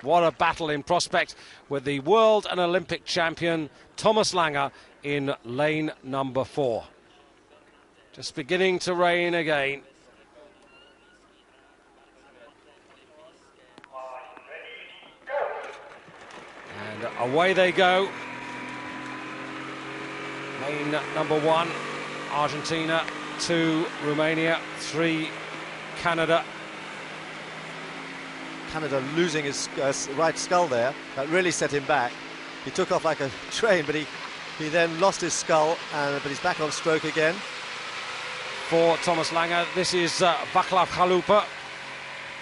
What a battle in prospect with the world and Olympic champion Thomas Lange in lane number 4. Just beginning to rain again. And away they go. Lane number 1, Argentina, 2, Romania, 3, Canada. Canada losing his right skull there. That really set him back. He took off like a train, but he then lost his skull, but he's back on stroke again. For Thomas Lange, this is Vaclav Chalupa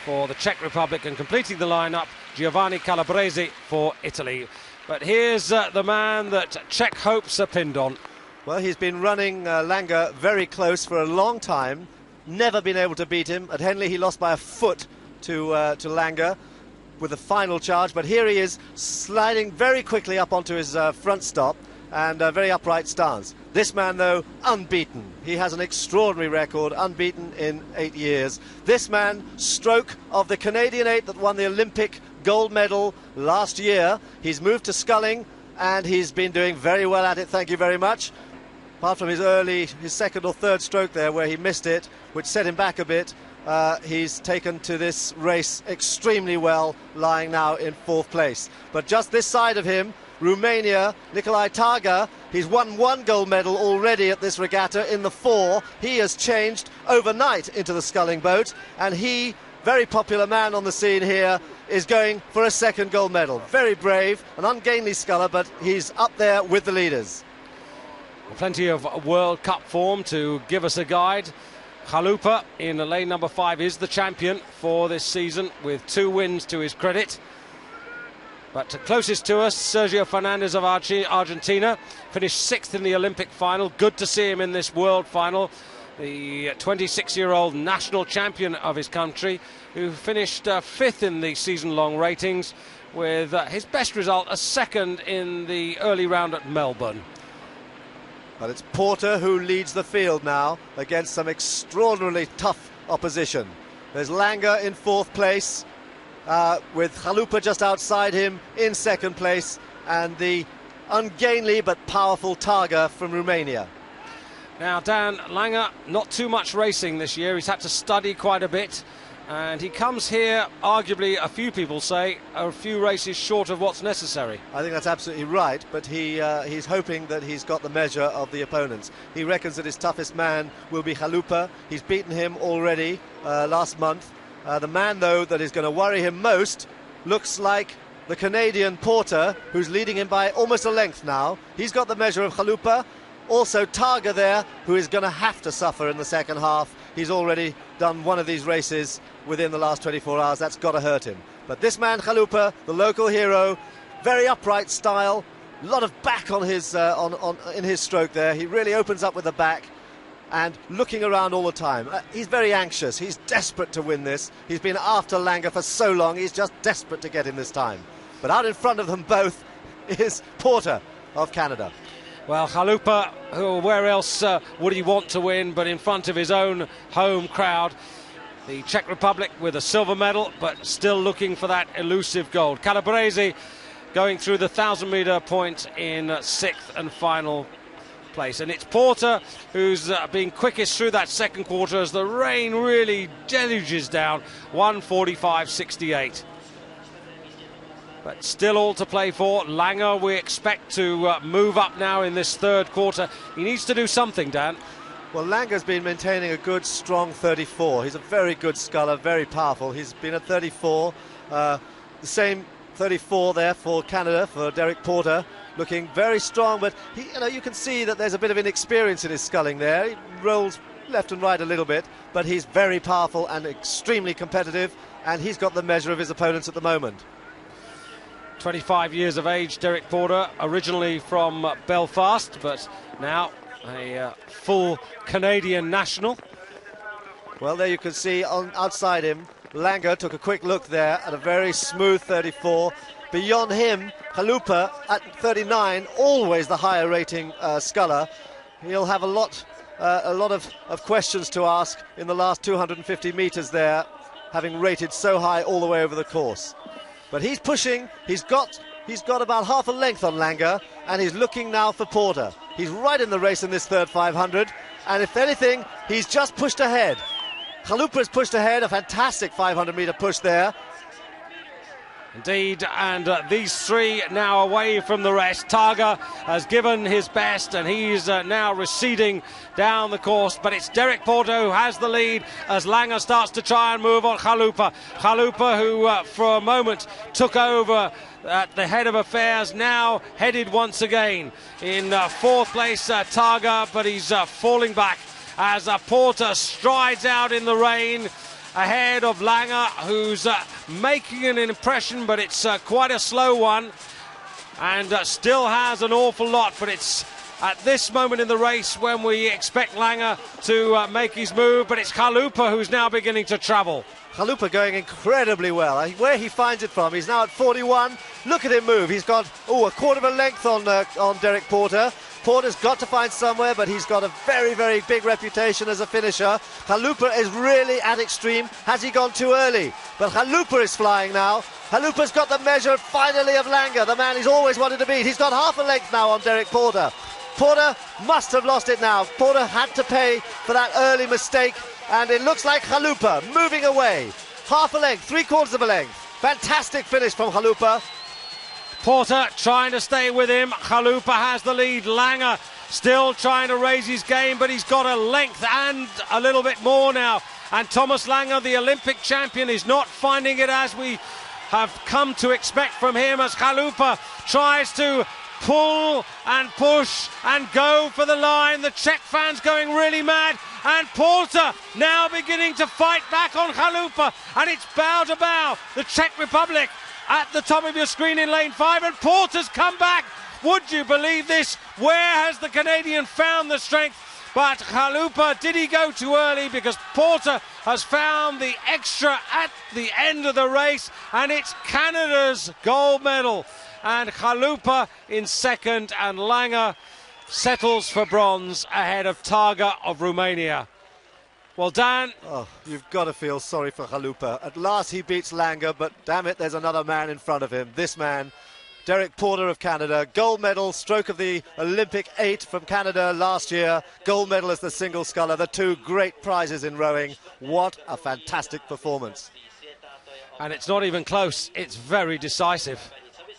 for the Czech Republic, and completing the lineup, Giovanni Calabrese for Italy. But here's the man that Czech hopes are pinned on. Well, he's been running Lange very close for a long time, never been able to beat him. At Henley he lost by a foot to Lange with the final charge, but here he is sliding very quickly up onto his front stop and a very upright stance. This man, though, unbeaten. He has an extraordinary record, unbeaten in 8 years. This man, stroke of the Canadian 8 that won the Olympic gold medal last year. He's moved to sculling and he's been doing very well at it, thank you very much. Apart from his second or third stroke there where he missed it, which set him back a bit, he's taken to this race extremely well, lying now in 4th place. But just this side of him, Romania, Neculai Taga, he's won 1 gold medal already at this regatta in the 4. He has changed overnight into the sculling boat, and he, very popular man on the scene here, is going for a 2nd gold medal. Very brave, an ungainly sculler, but he's up there with the leaders. Plenty of World Cup form to give us a guide. Chalupa in lane number 5 is the champion for this season with 2 wins to his credit. But closest to us, Sergio Fernández of Argentina, finished 6th in the Olympic final. Good to see him in this world final. The 26-year-old national champion of his country, who finished 5th in the season-long ratings with his best result, a 2nd in the early round at Melbourne. But it's Porter who leads the field now against some extraordinarily tough opposition. There's Lange in 4th place, with Chalupa just outside him in 2nd place, and the ungainly but powerful Taga from Romania. Now, Dan, Lange, not too much racing this year. He's had to study quite a bit, and he comes here, arguably, a few people say, a few races short of what's necessary. I think that's absolutely right, but he's hoping that he's got the measure of the opponents. He reckons that his toughest man will be Chalupa. He's beaten him already last month. The man, though, that is going to worry him most looks like the Canadian Porter, who's leading him by almost a length now. He's got the measure of Chalupa. Also Taga there, who is going to have to suffer in the second half. He's already done one of these races within the last 24 hours. That's got to hurt him. But this man, Chalupa, the local hero, very upright style, a lot of back on his in his stroke there. He really opens up with the back and looking around all the time. He's very anxious. He's desperate to win this. He's been after Lange for so long. He's just desperate to get him this time. But out in front of them both is Porter of Canada. Well, Chalupa, where else would he want to win but in front of his own home crowd? The Czech Republic with a silver medal, but still looking for that elusive gold. Calabrese going through the 1,000-metre point in 6th and final place. And it's Porter who's been quickest through that second quarter as the rain really deluges down, 1:45.68. But still all to play for. Lange, we expect to move up now in this third quarter. He needs to do something, Dan. Well, Lange's been maintaining a good, strong 34. He's a very good sculler, very powerful. He's been at 34. The same 34 there for Canada, for Derek Porter, looking very strong. But you can see that there's a bit of inexperience in his sculling there. He rolls left and right a little bit, but he's very powerful and extremely competitive, and he's got the measure of his opponents at the moment. 25 years of age, Derek Porter, originally from Belfast, but now a full Canadian national. Well, there you can see outside him, Lange took a quick look there at a very smooth 34. Beyond him, Chalupa at 39, always the higher rating sculler. He'll have a lot of questions to ask in the last 250 metres there, having rated so high all the way over the course. But he's pushing. He's got about half a length on Lange, and he's looking now for Porter. He's right in the race in this third 500, and if anything, he's just pushed ahead. Chalupa's pushed ahead, a fantastic 500-metre push there. Indeed, and these three now away from the rest. Taga has given his best, and he's now receding down the course, but it's Derek Porter who has the lead as Lange starts to try and move on Chalupa. Chalupa, who for a moment took over at the head of affairs, now headed once again in fourth place. Taga, but he's falling back as Porter strides out in the rain ahead of Lange, who's making an impression, but it's quite a slow one, and still has an awful lot. But it's at this moment in the race when we expect Lange to make his move, but it's Chalupa who's now beginning to travel. Chalupa going incredibly well. Where he finds it from, he's now at 41. Look at him move. He's got a quarter of a length on Derek Porter. Porter's got to find somewhere, but he's got a very, very big reputation as a finisher. Chalupa is really at extreme. Has he gone too early? But Chalupa is flying now. Chalupa's got the measure finally of Lange, the man he's always wanted to beat. He's got half a length now on Derek Porter. Porter must have lost it now. Porter had to pay for that early mistake, and it looks like Chalupa moving away. Half a length, three-quarters of a length. Fantastic finish from Chalupa. Porter trying to stay with him. Chalupa has the lead. Lange still trying to raise his game, but he's got a length and a little bit more now. And Thomas Lange, the Olympic champion, is not finding it as we have come to expect from him, as Chalupa tries to pull and push and go for the line. The Czech fans going really mad, and Porter now beginning to fight back on Chalupa, and it's bow to bow. The Czech Republic at the top of your screen in lane 5, and Porter's come back. Would you believe this? Where has the Canadian found the strength? But Chalupa, did he go too early? Because Porter has found the extra at the end of the race, and it's Canada's gold medal. And Chalupa in second, and Lange settles for bronze ahead of Taga of Romania. Well, Dan... Oh, you've got to feel sorry for Chalupa. At last he beats Lange, but damn it, there's another man in front of him. This man, Derek Porter of Canada, gold medal, stroke of the Olympic 8 from Canada last year, gold medal as the single sculler, the two great prizes in rowing. What a fantastic performance. And it's not even close, it's very decisive.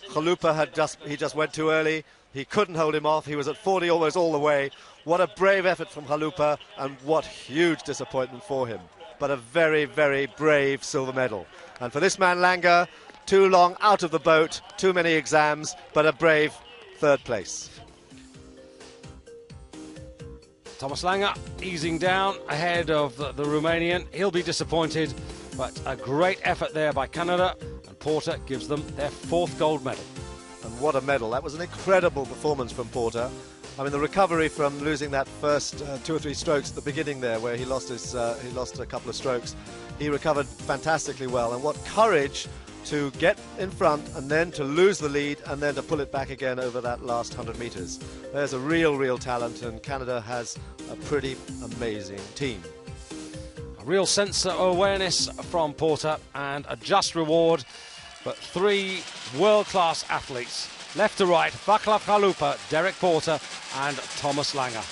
Chalupa just went too early. He couldn't hold him off. He was at 40 almost all the way. What a brave effort from Chalupa, and what huge disappointment for him. But a very, very brave silver medal. And for this man, Lange, too long out of the boat, too many exams, but a brave third place. Thomas Lange easing down ahead of the Romanian. He'll be disappointed, but a great effort there by Canada, and Porter gives them their fourth gold medal. And what a medal. That was an incredible performance from Porter. I mean, the recovery from losing that first 2 or 3 strokes at the beginning there, where he lost a couple of strokes, he recovered fantastically well. And what courage to get in front and then to lose the lead and then to pull it back again over that last 100 metres. There's a real talent, and Canada has a pretty amazing team. A real sense of awareness from Porter, and a just reward. But 3 world-class athletes, left to right: Vaclav, Chalupa, Derek Porter and Thomas Lange.